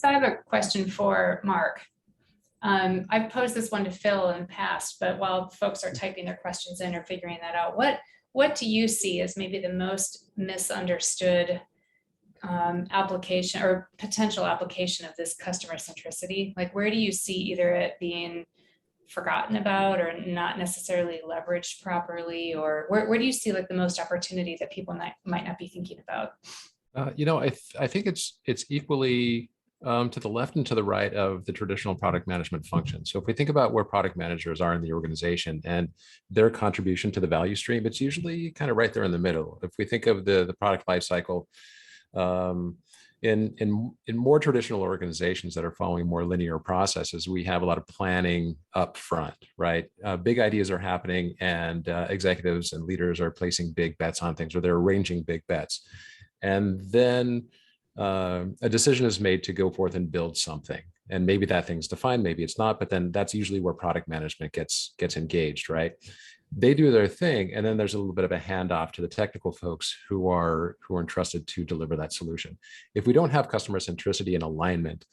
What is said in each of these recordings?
So I have a question for Marc. I've posed this one to Phil in the past, but while folks are typing their questions in or figuring that out, what do you see as maybe the most misunderstood application or potential application of this customer centricity? Like, where do you see either it being forgotten about or not necessarily leveraged properly, or where do you see like the most opportunity that people might not be thinking about? I think it's equally to the left and to the right of the traditional product management function. So if we think about where product managers are in the organization and their contribution to the value stream, it's usually kind of right there in the middle. If we think of the product lifecycle, in more traditional organizations that are following more linear processes, we have a lot of planning up front, right? Big ideas are happening, and executives and leaders are placing big bets on things, or they're arranging big bets. And then a decision is made to go forth and build something. And maybe that thing's defined, maybe it's not, but then that's usually where product management gets engaged, right? They do their thing, and then there's a little bit of a handoff to the technical folks who are entrusted to deliver that solution. If we don't have customer centricity and alignment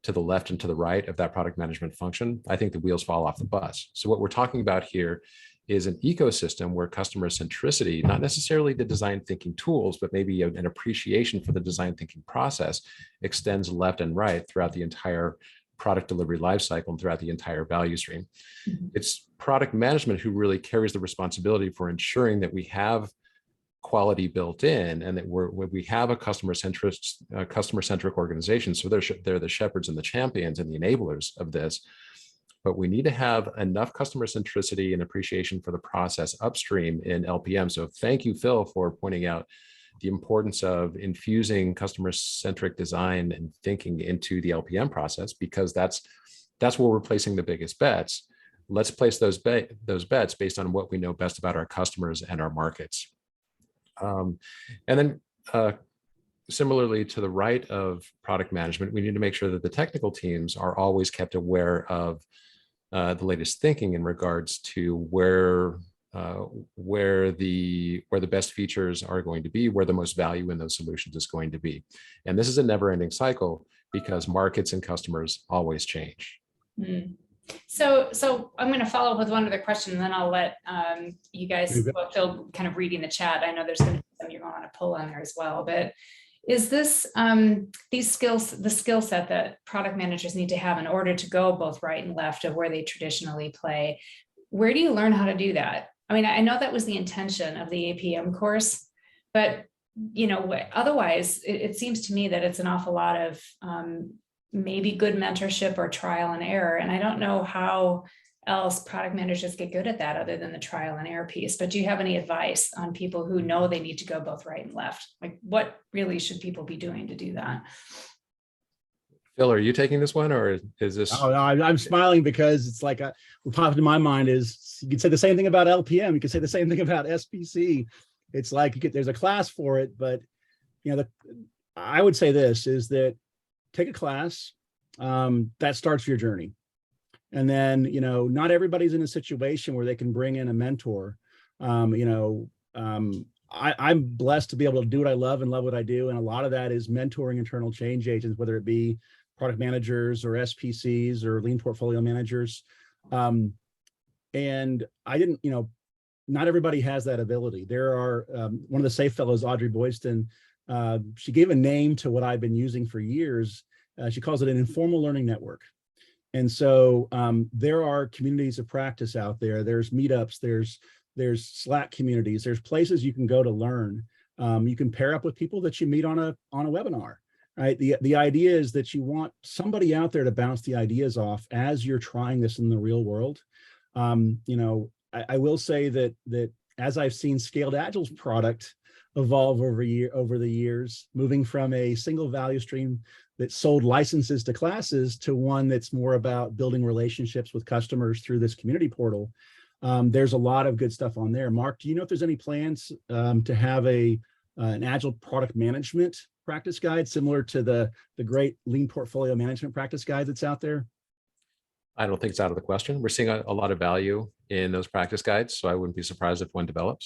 to the left and to the right of that product management function, I think the wheels fall off the bus. So what we're talking about here is an ecosystem where customer centricity, not necessarily the design thinking tools, but maybe an appreciation for the design thinking process, extends left and right throughout the entire product delivery lifecycle and throughout the entire value stream. Mm-hmm. It's product management who really carries the responsibility for ensuring that we have quality built in, and that we have a customer-centric organization. So they're the shepherds and the champions and the enablers of this. But we need to have enough customer centricity and appreciation for the process upstream in LPM. So thank you, Phil, for pointing out the importance of infusing customer-centric design and thinking into the LPM process, because that's where we're placing the biggest bets. Let's place those bets based on what we know best about our customers and our markets. And then similarly, to the right of product management, we need to make sure that the technical teams are always kept aware of the latest thinking in regards to where the best features are going to be, where the most value in those solutions is going to be. And this is a never-ending cycle because markets and customers always change. Mm. So I'm going to follow up with one other question, and then I'll let you guys, well, Phil, kind of reading the chat. I know there's going to be some you're going to want to pull on there as well, but is this the skill set that product managers need to have in order to go both right and left of where they traditionally play? Where do you learn how to do that? I mean, I know that was the intention of the APM course, but otherwise, it seems to me that it's an awful lot of maybe good mentorship or trial and error. And I don't know how else product managers get good at that other than the trial and error piece. But do you have any advice on people who know they need to go both right and left? Like, what really should people be doing to do that? Phil, are you taking this one, or is this? Oh, no, I'm smiling because it's like what popped into my mind is you could say the same thing about LPM. You could say the same thing about SPC. It's like there's a class for it, but I would say this is that take a class that starts your journey. And then, not everybody's in a situation where they can bring in a mentor. I'm blessed to be able to do what I love and love what I do. And a lot of that is mentoring internal change agents, whether it be product managers or SPCs or lean portfolio managers. And I didn't, not everybody has that ability. There are one of the SAFE fellows, Audrey Boyston, she gave a name to what I've been using for years. She calls it an informal learning network. And so there are communities of practice out there. There's meetups, there's Slack communities, there's places you can go to learn. You can pair up with people that you meet on a webinar, right? The idea is that you want somebody out there to bounce the ideas off as you're trying this in the real world. I will say that as I've seen Scaled Agile's product evolve over the years, moving from a single value stream that sold licenses to classes to one that's more about building relationships with customers through this community portal. There's a lot of good stuff on there. Marc, do you know if there's any plans to have an Agile product management practice guide similar to the great lean portfolio management practice guide that's out there? I don't think it's out of the question. We're seeing a lot of value in those practice guides, so I wouldn't be surprised if one develops.